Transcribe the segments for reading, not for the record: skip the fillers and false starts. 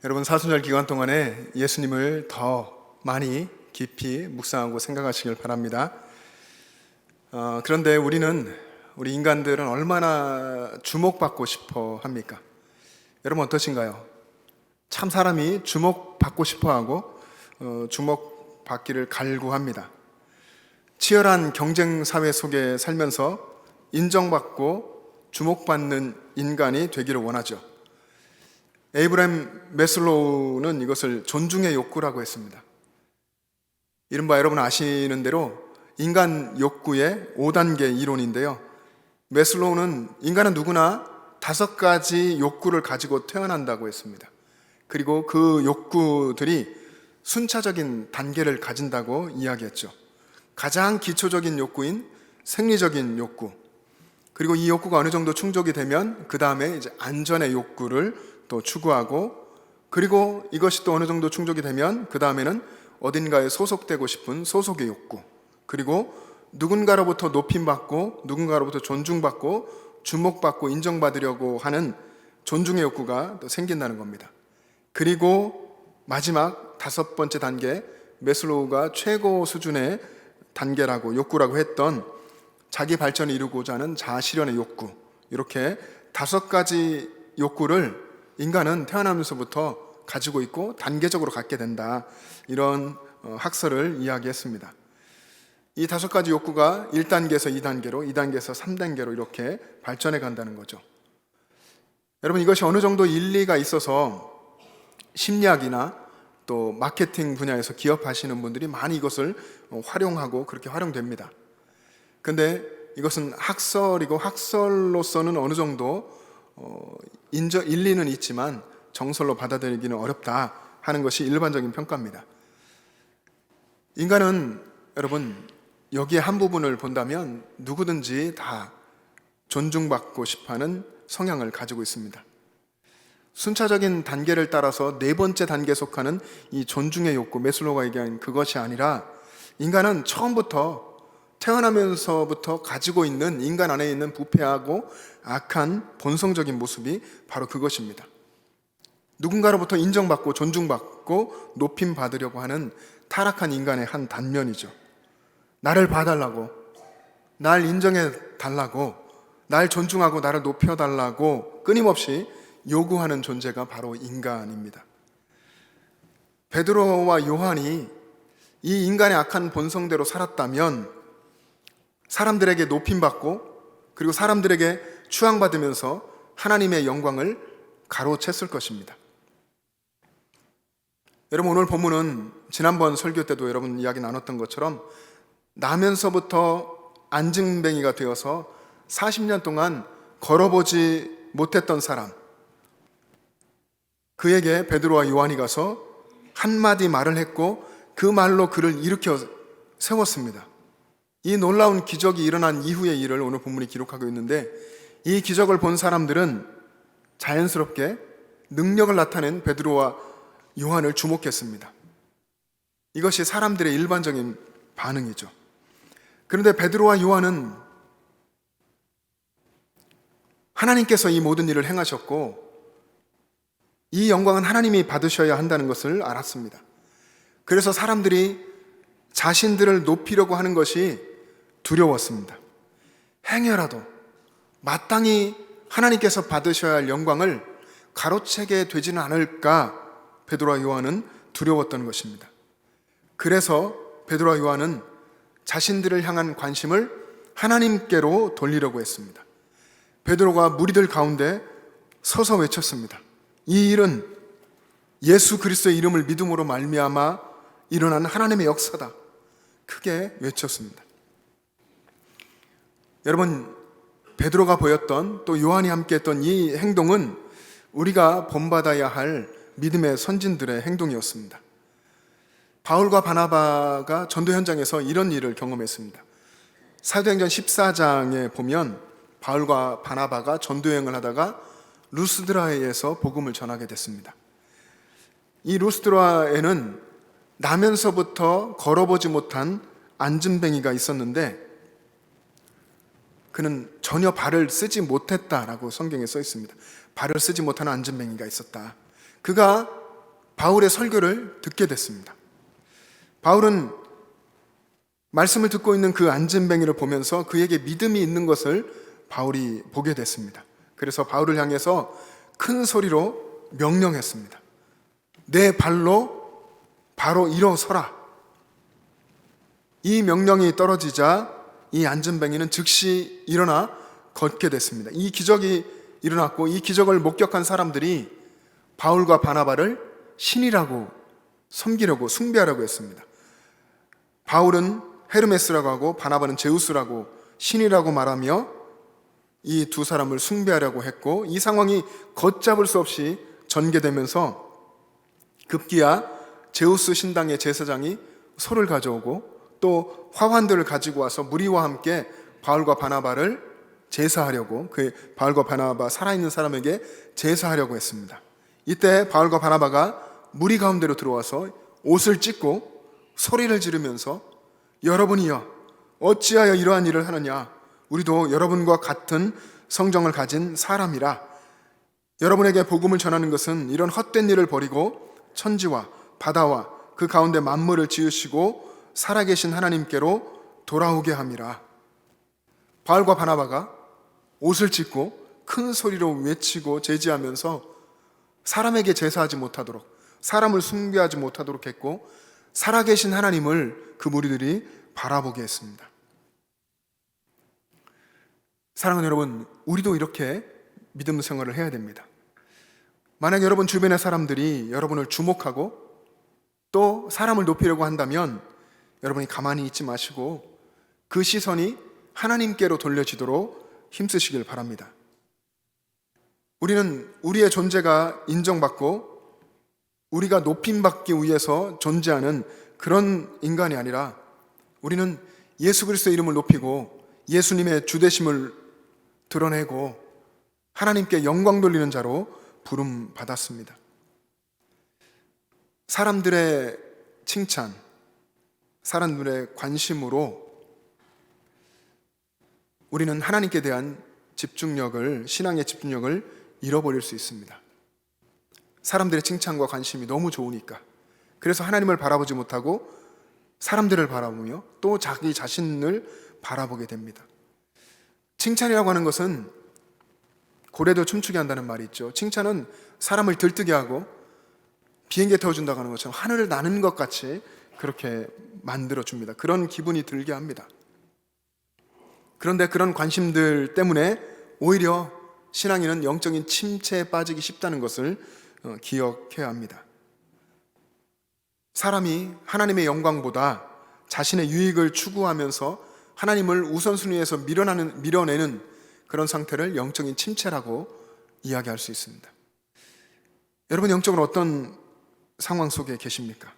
여러분, 사순절 기간 동안에 예수님을 더 많이 깊이 묵상하고 생각하시길 바랍니다. 그런데 우리 인간들은 얼마나 주목받고 싶어 합니까? 여러분 어떠신가요? 참 사람이 주목받고 싶어 하고 주목받기를 갈구합니다. 치열한 경쟁 사회 속에 살면서 인정받고 주목받는 인간이 되기를 원하죠. 에이브라임 매슬로우는 이것을 존중의 욕구라고 했습니다. 이른바 여러분 아시는 대로 인간 욕구의 5단계 이론인데요. 매슬로우는 인간은 누구나 5가지 욕구를 가지고 태어난다고 했습니다. 그리고 그 욕구들이 순차적인 단계를 가진다고 이야기했죠. 가장 기초적인 욕구인 생리적인 욕구, 그리고 이 욕구가 어느 정도 충족이 되면 그 다음에 이제 안전의 욕구를 또 추구하고, 그리고 이것이 또 어느 정도 충족이 되면 그 다음에는 어딘가에 소속되고 싶은 소속의 욕구, 그리고 누군가로부터 높임받고 누군가로부터 존중받고 주목받고 인정받으려고 하는 존중의 욕구가 또 생긴다는 겁니다. 그리고 마지막 5번째 단계, 매슬로우가 최고 수준의 단계라고 욕구라고 했던 자기 발전을 이루고자 하는 자아 실현의 욕구, 이렇게 5가지 욕구를 인간은 태어나면서부터 가지고 있고 단계적으로 갖게 된다, 이런 학설을 이야기했습니다. 이 5가지 욕구가 1단계에서 2단계로, 2단계에서 3단계로 이렇게 발전해 간다는 거죠. 여러분, 이것이 어느 정도 일리가 있어서 심리학이나 또 마케팅 분야에서 기업하시는 분들이 많이 이것을 활용하고 그렇게 활용됩니다. 근데 이것은 학설이고 학설로서는 어느 정도 일리는 있지만 정설로 받아들이기는 어렵다 하는 것이 일반적인 평가입니다. 인간은 여러분 여기에 한 부분을 본다면 누구든지 다 존중받고 싶어하는 성향을 가지고 있습니다. 순차적인 단계를 따라서 4번째 단계에 속하는 이 존중의 욕구, 매슬로우가 얘기한 그것이 아니라 인간은 처음부터 태어나면서부터 가지고 있는 인간 안에 있는 부패하고 악한 본성적인 모습이 바로 그것입니다. 누군가로부터 인정받고 존중받고 높임받으려고 하는 타락한 인간의 한 단면이죠. 나를 봐달라고, 날 인정해 달라고, 날 존중하고 나를 높여달라고 끊임없이 요구하는 존재가 바로 인간입니다. 베드로와 요한이 이 인간의 악한 본성대로 살았다면 사람들에게 높임받고 그리고 사람들에게 추앙받으면서 하나님의 영광을 가로챘을 것입니다. 여러분, 오늘 본문은 지난번 설교 때도 여러분 이야기 나눴던 것처럼 나면서부터 안증뱅이가 되어서 40년 동안 걸어보지 못했던 사람, 그에게 베드로와 요한이 가서 한마디 말을 했고 그 말로 그를 일으켜 세웠습니다. 이 놀라운 기적이 일어난 이후의 일을 오늘 본문이 기록하고 있는데, 이 기적을 본 사람들은 자연스럽게 능력을 나타낸 베드로와 요한을 주목했습니다. 이것이 사람들의 일반적인 반응이죠. 그런데 베드로와 요한은 하나님께서 이 모든 일을 행하셨고 이 영광은 하나님이 받으셔야 한다는 것을 알았습니다. 그래서 사람들이 자신들을 높이려고 하는 것이 두려웠습니다. 행여라도 마땅히 하나님께서 받으셔야 할 영광을 가로채게 되지는 않을까 베드로와 요한은 두려웠던 것입니다. 그래서 베드로와 요한은 자신들을 향한 관심을 하나님께로 돌리려고 했습니다. 베드로가 무리들 가운데 서서 외쳤습니다. 이 일은 예수 그리스도의 이름을 믿음으로 말미암아 일어난 하나님의 역사다. 크게 외쳤습니다. 여러분, 베드로가 보였던 또 요한이 함께했던 이 행동은 우리가 본받아야 할 믿음의 선진들의 행동이었습니다. 바울과 바나바가 전도 현장에서 이런 일을 경험했습니다. 사도행전 14장에 보면 바울과 바나바가 전도여행을 하다가 루스드라에서 복음을 전하게 됐습니다. 이 루스드라에는 나면서부터 걸어보지 못한 안진뱅이가 있었는데 그는 전혀 발을 쓰지 못했다라고 성경에 써 있습니다. 발을 쓰지 못하는 안진뱅이가 있었다. 그가 바울의 설교를 듣게 됐습니다. 바울은 말씀을 듣고 있는 그 안진뱅이를 보면서 그에게 믿음이 있는 것을 바울이 보게 됐습니다. 그래서 바울을 향해서 큰 소리로 명령했습니다. 내 발로 바로 일어서라. 이 명령이 떨어지자 이 안진뱅이는 즉시 일어나 걷게 됐습니다. 이 기적이 일어났고 이 기적을 목격한 사람들이 바울과 바나바를 신이라고 섬기려고 숭배하려고 했습니다. 바울은 헤르메스라고 하고 바나바는 제우스라고 신이라고 말하며 이 두 사람을 숭배하려고 했고, 이 상황이 걷잡을 수 없이 전개되면서 급기야 제우스 신당의 제사장이 소를 가져오고 또 화환들을 가지고 와서 무리와 함께 바울과 바나바를 제사하려고, 그 바울과 바나바 살아있는 사람에게 제사하려고 했습니다. 이때 바울과 바나바가 무리 가운데로 들어와서 옷을 찢고 소리를 지르면서 여러분이여 어찌하여 이러한 일을 하느냐, 우리도 여러분과 같은 성정을 가진 사람이라. 여러분에게 복음을 전하는 것은 이런 헛된 일을 버리고 천지와 바다와 그 가운데 만물을 지으시고 살아계신 하나님께로 돌아오게 함이라. 바울과 바나바가 옷을 찢고 큰 소리로 외치고 제지하면서 사람에게 제사하지 못하도록, 사람을 숭배하지 못하도록 했고, 살아계신 하나님을 그 무리들이 바라보게 했습니다. 사랑하는 여러분, 우리도 이렇게 믿음 생활을 해야 됩니다. 만약 여러분 주변의 사람들이 여러분을 주목하고 또 사람을 높이려고 한다면 여러분이 가만히 있지 마시고 그 시선이 하나님께로 돌려지도록 힘쓰시길 바랍니다. 우리는 우리의 존재가 인정받고 우리가 높임받기 위해서 존재하는 그런 인간이 아니라, 우리는 예수 그리스도의 이름을 높이고 예수님의 주되심을 드러내고 하나님께 영광 돌리는 자로 부름 받았습니다. 사람들의 칭찬, 사람들의 관심으로 우리는 하나님께 대한 집중력을, 신앙의 집중력을 잃어버릴 수 있습니다. 사람들의 칭찬과 관심이 너무 좋으니까. 그래서 하나님을 바라보지 못하고 사람들을 바라보며 또 자기 자신을 바라보게 됩니다. 칭찬이라고 하는 것은 고래도 춤추게 한다는 말이 있죠. 칭찬은 사람을 들뜨게 하고 비행기에 태워준다고 하는 것처럼 하늘을 나는 것 같이 그렇게 만들어줍니다. 그런 기분이 들게 합니다. 그런데 그런 관심들 때문에 오히려 신앙인은 영적인 침체에 빠지기 쉽다는 것을 기억해야 합니다. 사람이 하나님의 영광보다 자신의 유익을 추구하면서 하나님을 우선순위에서 밀어내는 그런 상태를 영적인 침체라고 이야기할 수 있습니다. 여러분, 영적으로 어떤 상황 속에 계십니까?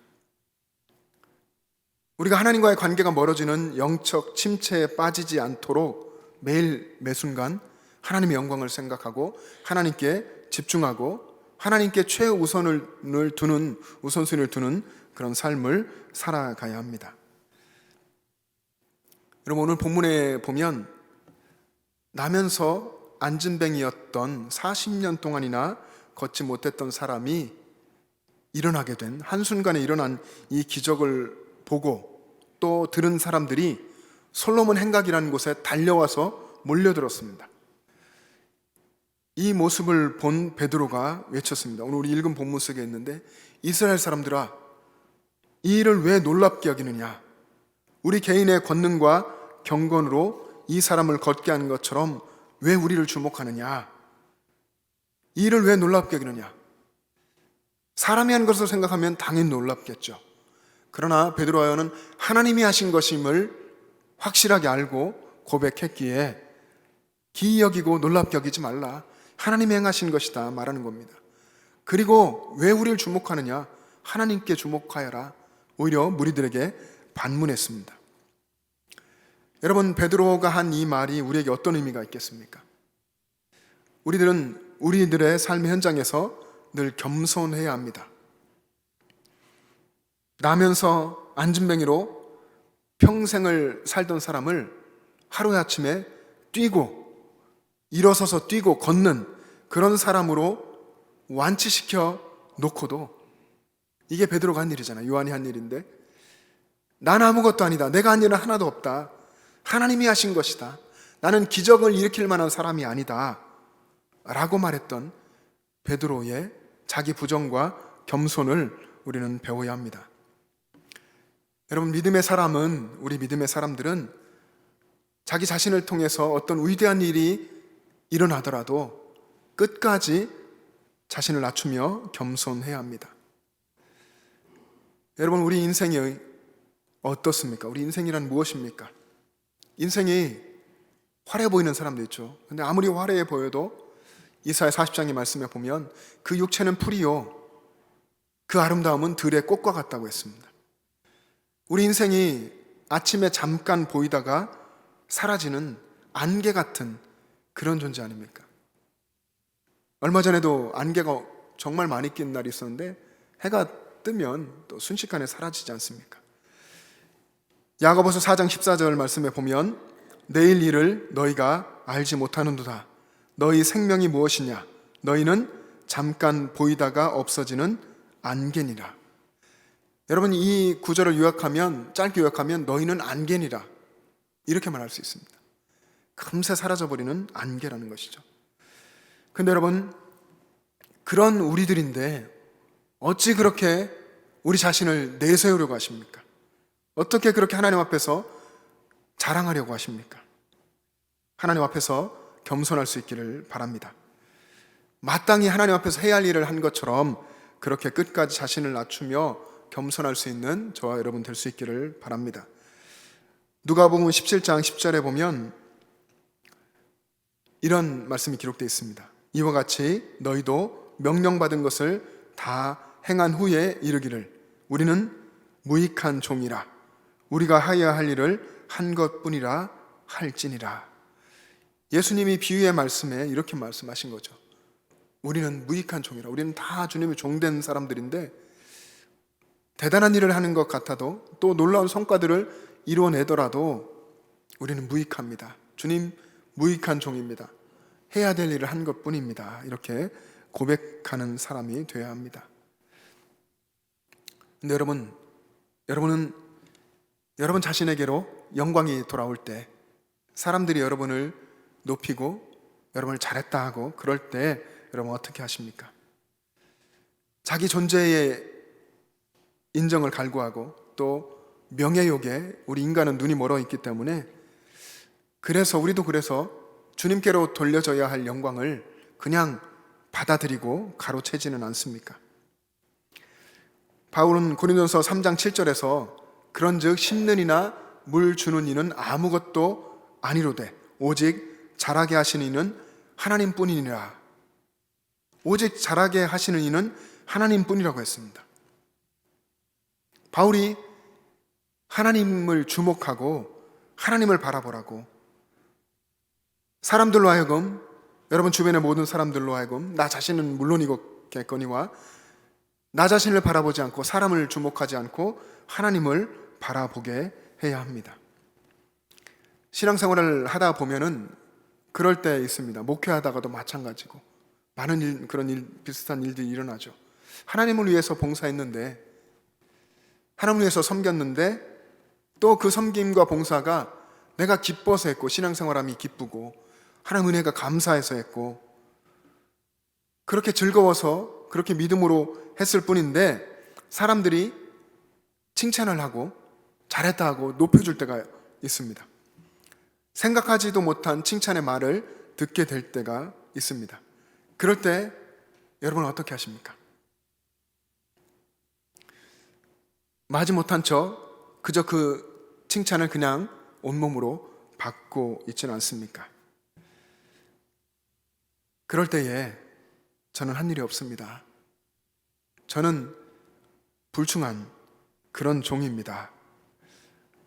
우리가 하나님과의 관계가 멀어지는 영적 침체에 빠지지 않도록 매일 매순간 하나님의 영광을 생각하고 하나님께 집중하고 하나님께 최우선을 두는, 우선순위를 두는 그런 삶을 살아가야 합니다. 여러분, 오늘 본문에 보면 나면서 안진뱅이였던 40년 동안이나 걷지 못했던 사람이 일어나게 된, 한순간에 일어난 이 기적을 보고 또 들은 사람들이 솔로몬 행각이라는 곳에 달려와서 몰려들었습니다. 이 모습을 본 베드로가 외쳤습니다. 오늘 우리 읽은 본문 속에 있는데, 이스라엘 사람들아, 이 일을 왜 놀랍게 여기느냐? 우리 개인의 권능과 경건으로 이 사람을 걷게 하는 것처럼 왜 우리를 주목하느냐? 이 일을 왜 놀랍게 여기느냐? 사람이 한 것을 생각하면 당연히 놀랍겠죠. 그러나 베드로와는 하나님이 하신 것임을 확실하게 알고 고백했기에 기이 여기고 놀랍게 여기지 말라, 하나님이 행하신 것이다 말하는 겁니다. 그리고 왜 우리를 주목하느냐? 하나님께 주목하여라. 오히려 무리들에게 반문했습니다. 여러분, 베드로가 한 이 말이 우리에게 어떤 의미가 있겠습니까? 우리들은 우리들의 삶의 현장에서 늘 겸손해야 합니다. 나면서 안진뱅이로 평생을 살던 사람을 하루아침에 뛰고 일어서서 뛰고 걷는 그런 사람으로 완치시켜 놓고도 이게 베드로가 한 일이잖아. 요한이 한 일인데, 난 아무것도 아니다. 내가 한 일은 하나도 없다. 하나님이 하신 것이다. 나는 기적을 일으킬 만한 사람이 아니다. 라고 말했던 베드로의 자기 부정과 겸손을 우리는 배워야 합니다. 여러분, 우리 믿음의 사람들은 자기 자신을 통해서 어떤 위대한 일이 일어나더라도 끝까지 자신을 낮추며 겸손해야 합니다. 여러분, 우리 인생이 어떻습니까? 우리 인생이란 무엇입니까? 인생이 화려해 보이는 사람도 있죠. 근데 아무리 화려해 보여도 이사야 40장의 말씀에 보면 그 육체는 풀이요 그 아름다움은 들의 꽃과 같다고 했습니다. 우리 인생이 아침에 잠깐 보이다가 사라지는 안개 같은 그런 존재 아닙니까? 얼마 전에도 안개가 정말 많이 낀 날이 있었는데 해가 뜨면 또 순식간에 사라지지 않습니까? 야고보서 4장 14절 말씀에 보면 내일 일을 너희가 알지 못하는도다. 너희 생명이 무엇이냐? 너희는 잠깐 보이다가 없어지는 안개니라. 여러분, 이 구절을 짧게 요약하면 너희는 안개니라, 이렇게 말할 수 있습니다. 금세 사라져버리는 안개라는 것이죠. 근데 여러분, 그런 우리들인데 어찌 그렇게 우리 자신을 내세우려고 하십니까? 어떻게 그렇게 하나님 앞에서 자랑하려고 하십니까? 하나님 앞에서 겸손할 수 있기를 바랍니다. 마땅히 하나님 앞에서 해야 할 일을 한 것처럼 그렇게 끝까지 자신을 낮추며 겸손할 수 있는 저와 여러분 될 수 있기를 바랍니다. 누가복음 17장 10절에 보면 이런 말씀이 기록되어 있습니다. 이와 같이 너희도 명령받은 것을 다 행한 후에 이르기를 우리는 무익한 종이라 우리가 하여야 할 일을 한 것뿐이라 할지니라. 예수님이 비유의 말씀에 이렇게 말씀하신 거죠. 우리는 무익한 종이라. 우리는 다 주님의 종된 사람들인데 대단한 일을 하는 것 같아도 또 놀라운 성과들을 이루어내더라도 우리는 무익합니다. 주님, 무익한 종입니다. 해야 될 일을 한 것뿐입니다. 이렇게 고백하는 사람이 되어야 합니다. 근데 여러분은 여러분 자신에게로 영광이 돌아올 때 사람들이 여러분을 높이고 여러분을 잘했다 하고 그럴 때 여러분 어떻게 하십니까? 자기 존재의 인정을 갈구하고 또 명예욕에 우리 인간은 눈이 멀어 있기 때문에 우리도 그래서 주님께로 돌려져야 할 영광을 그냥 받아들이고 가로채지는 않습니까? 바울은 고린도서 3장 7절에서 그런즉 심는 이나 물 주는 이는 아무것도 아니로되 오직 자라게 하시는 이는 하나님뿐이니라. 오직 자라게 하시는 이는 하나님뿐이라고 했습니다. 바울이 하나님을 주목하고 하나님을 바라보라고 사람들로 하여금, 여러분 주변의 모든 사람들로 하여금, 나 자신은 물론이겠거니와 나 자신을 바라보지 않고 사람을 주목하지 않고 하나님을 바라보게 해야 합니다. 신앙생활을 하다 보면은 그럴 때 있습니다. 목회하다가도 마찬가지고 많은 비슷한 일들이 일어나죠. 하나님을 위해서 봉사했는데, 하나님을 위해서 섬겼는데 또 그 섬김과 봉사가 내가 기뻐서 했고 신앙생활함이 기쁘고 하나님 은혜가 감사해서 했고 그렇게 즐거워서 그렇게 믿음으로 했을 뿐인데 사람들이 칭찬을 하고 잘했다 하고 높여줄 때가 있습니다. 생각하지도 못한 칭찬의 말을 듣게 될 때가 있습니다. 그럴 때 여러분은 어떻게 하십니까? 마지못한 척 그저 그 칭찬을 그냥 온몸으로 받고 있지는 않습니까? 그럴 때에 저는 한 일이 없습니다. 저는 불충한 그런 종입니다.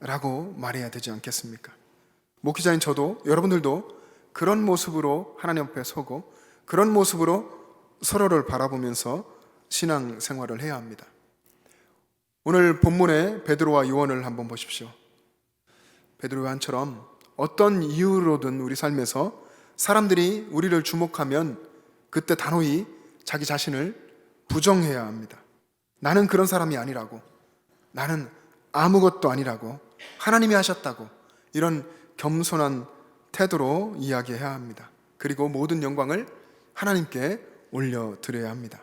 라고 말해야 되지 않겠습니까? 목회자인 저도 여러분들도 그런 모습으로 하나님 앞에 서고 그런 모습으로 서로를 바라보면서 신앙생활을 해야 합니다. 오늘 본문의 베드로와 요한을 한번 보십시오. 베드로 요한처럼 어떤 이유로든 우리 삶에서 사람들이 우리를 주목하면 그때 단호히 자기 자신을 부정해야 합니다. 나는 그런 사람이 아니라고, 나는 아무것도 아니라고, 하나님이 하셨다고, 이런 겸손한 태도로 이야기해야 합니다. 그리고 모든 영광을 하나님께 올려드려야 합니다.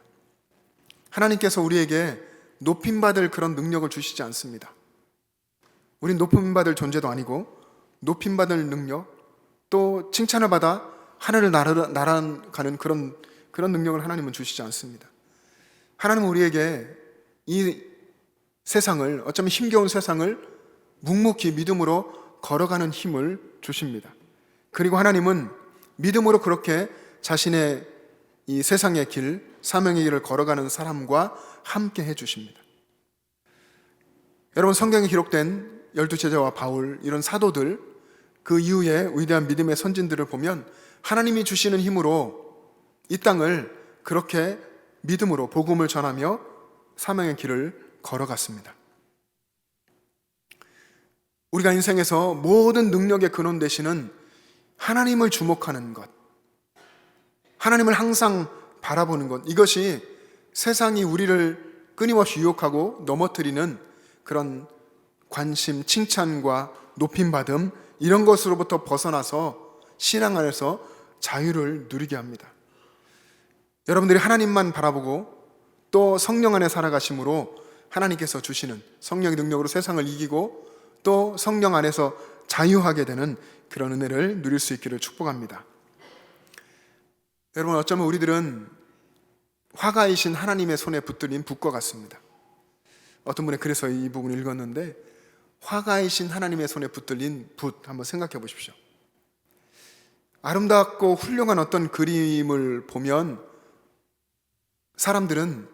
하나님께서 우리에게 높임받을 그런 능력을 주시지 않습니다. 우린 높임받을 존재도 아니고 높임받을 능력, 또 칭찬을 받아 하늘을 날아가는 그런 능력을 하나님은 주시지 않습니다. 하나님은 우리에게 이 세상을, 어쩌면 힘겨운 세상을 묵묵히 믿음으로 걸어가는 힘을 주십니다. 그리고 하나님은 믿음으로 그렇게 자신의 이 세상의 길, 사명의 길을 걸어가는 사람과 함께 해주십니다. 여러분, 성경에 기록된 12제자와 바울, 이런 사도들, 그 이후에 위대한 믿음의 선진들을 보면 하나님이 주시는 힘으로 이 땅을 그렇게 믿음으로 복음을 전하며 사명의 길을 걸어갔습니다. 우리가 인생에서 모든 능력의 근원 되시는 하나님을 주목하는 것, 하나님을 항상 바라보는 것, 이것이 세상이 우리를 끊임없이 유혹하고 넘어뜨리는 그런 관심, 칭찬과 높임받음, 이런 것으로부터 벗어나서 신앙 안에서 자유를 누리게 합니다. 여러분들이 하나님만 바라보고 또 성령 안에 살아가심으로 하나님께서 주시는 성령의 능력으로 세상을 이기고 또 성령 안에서 자유하게 되는 그런 은혜를 누릴 수 있기를 축복합니다. 여러분, 어쩌면 우리들은 화가이신 하나님의 손에 붙들린 붓과 같습니다. 어떤 분이 그래서 이 부분을 읽었는데, 화가이신 하나님의 손에 붙들린 붓, 한번 생각해 보십시오. 아름답고 훌륭한 어떤 그림을 보면 사람들은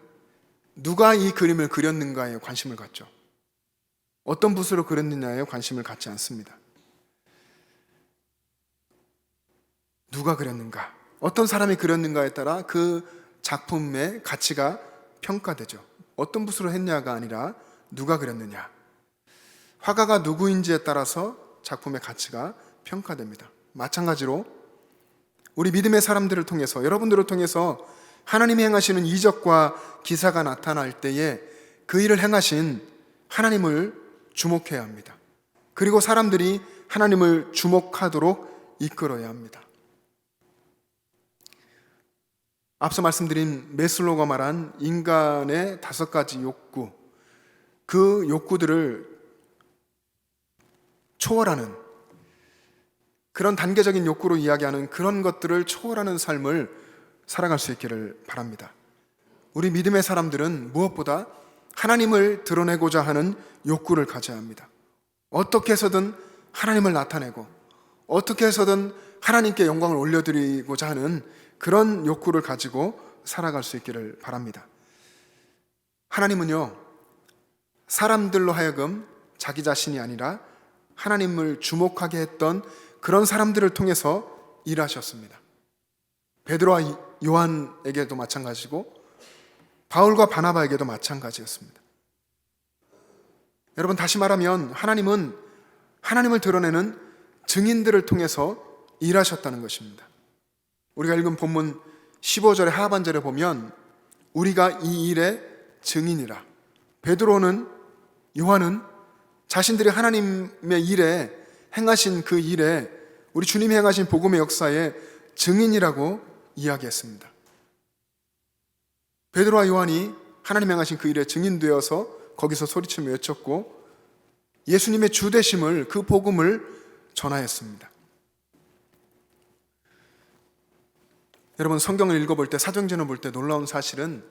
누가 이 그림을 그렸는가에 관심을 갖죠. 어떤 붓으로 그렸느냐에 관심을 갖지 않습니다. 누가 그렸는가, 어떤 사람이 그렸는가에 따라 그 작품의 가치가 평가되죠. 어떤 붓으로 했냐가 아니라 누가 그렸느냐, 화가가 누구인지에 따라서 작품의 가치가 평가됩니다. 마찬가지로 우리 믿음의 사람들을 통해서, 여러분들을 통해서 하나님이 행하시는 이적과 기사가 나타날 때에 그 일을 행하신 하나님을 주목해야 합니다. 그리고 사람들이 하나님을 주목하도록 이끌어야 합니다. 앞서 말씀드린 메슬로가 말한 인간의 5가지 욕구, 그 욕구들을 초월하는, 그런 단계적인 욕구로 이야기하는 그런 것들을 초월하는 삶을 살아갈 수 있기를 바랍니다. 우리 믿음의 사람들은 무엇보다 하나님을 드러내고자 하는 욕구를 가져야 합니다. 어떻게 해서든 하나님을 나타내고 어떻게 해서든 하나님께 영광을 올려드리고자 하는 그런 욕구를 가지고 살아갈 수 있기를 바랍니다. 하나님은요, 사람들로 하여금 자기 자신이 아니라 하나님을 주목하게 했던 그런 사람들을 통해서 일하셨습니다. 베드로와 요한에게도 마찬가지고 바울과 바나바에게도 마찬가지였습니다. 여러분, 다시 말하면 하나님은 하나님을 드러내는 증인들을 통해서 일하셨다는 것입니다. 우리가 읽은 본문 15절의 하반절에 보면 우리가 이 일의 증인이라, 베드로는, 요한은 자신들이 하나님의 일에 행하신 그 일에, 우리 주님이 행하신 복음의 역사에 증인이라고 이야기했습니다. 베드로와 요한이 하나님 행하신 그 일에 증인되어서 거기서 소리치며 외쳤고 예수님의 주되심을, 그 복음을 전하였습니다. 여러분, 성경을 읽어볼 때, 사도행전을 볼 때 놀라운 사실은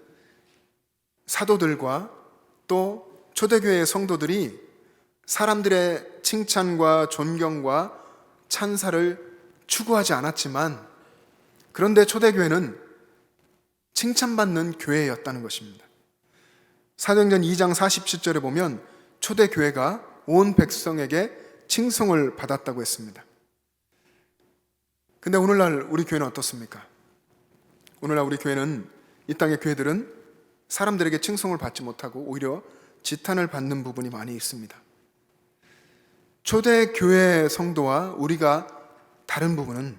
사도들과 또 초대교회의 성도들이 사람들의 칭찬과 존경과 찬사를 추구하지 않았지만, 그런데 초대교회는 칭찬받는 교회였다는 것입니다. 사도행전 2장 47절에 보면 초대교회가 온 백성에게 칭송을 받았다고 했습니다. 근데 오늘날 우리 교회는 어떻습니까? 오늘날 우리 교회는, 이 땅의 교회들은 사람들에게 칭송을 받지 못하고 오히려 지탄을 받는 부분이 많이 있습니다. 초대교회 성도와 우리가 다른 부분은,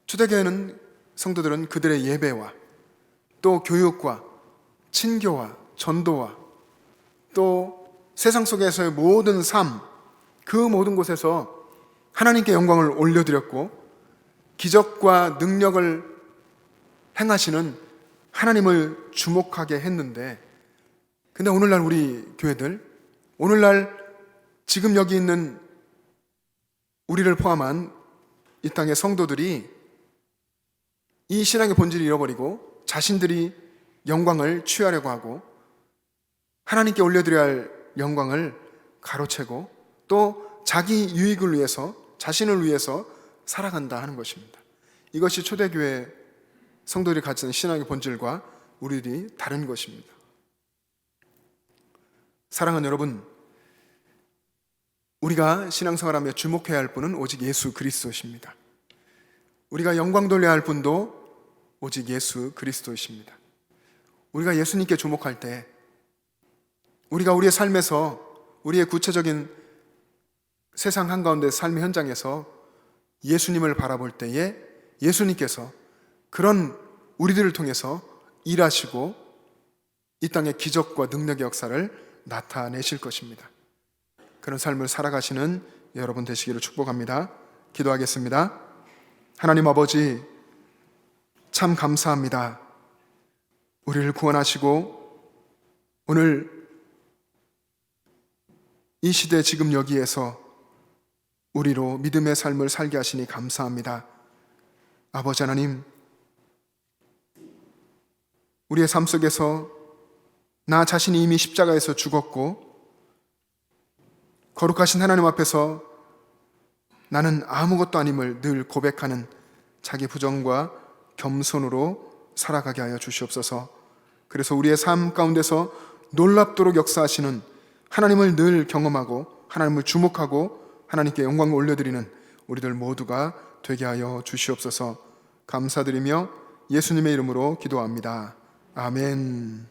초대교회는 성도들은 그들의 예배와 또 교육과 친교와 전도와 또 세상 속에서의 모든 삶, 그 모든 곳에서 하나님께 영광을 올려드렸고 기적과 능력을 행하시는 하나님을 주목하게 했는데, 근데 오늘날 우리 교회들, 오늘날 지금 여기 있는 우리를 포함한 이 땅의 성도들이 이 신앙의 본질을 잃어버리고 자신들이 영광을 취하려고 하고 하나님께 올려드려야 할 영광을 가로채고 또 자기 유익을 위해서, 자신을 위해서 살아간다 하는 것입니다. 이것이 초대교회 성도들이 가진 신앙의 본질과 우리들이 다른 것입니다. 사랑하는 여러분, 우리가 신앙생활하며 주목해야 할 분은 오직 예수 그리스도십니다. 우리가 영광 돌려야 할 분도 오직 예수 그리스도이십니다. 우리가 예수님께 주목할 때 우리가 우리의 삶에서, 우리의 구체적인 세상 한가운데 삶의 현장에서 예수님을 바라볼 때에 예수님께서 그런 우리들을 통해서 일하시고 이 땅의 기적과 능력의 역사를 나타내실 것입니다. 그런 삶을 살아가시는 여러분 되시기를 축복합니다. 기도하겠습니다. 하나님 아버지, 참 감사합니다. 우리를 구원하시고 오늘 이 시대 지금 여기에서 우리로 믿음의 삶을 살게 하시니 감사합니다. 아버지 하나님, 우리의 삶 속에서 나 자신이 이미 십자가에서 죽었고 거룩하신 하나님 앞에서 나는 아무것도 아님을 늘 고백하는 자기 부정과 겸손으로 살아가게 하여 주시옵소서. 그래서 우리의 삶 가운데서 놀랍도록 역사하시는 하나님을 늘 경험하고 하나님을 주목하고 하나님께 영광을 올려드리는 우리들 모두가 되게 하여 주시옵소서. 감사드리며 예수님의 이름으로 기도합니다. 아멘.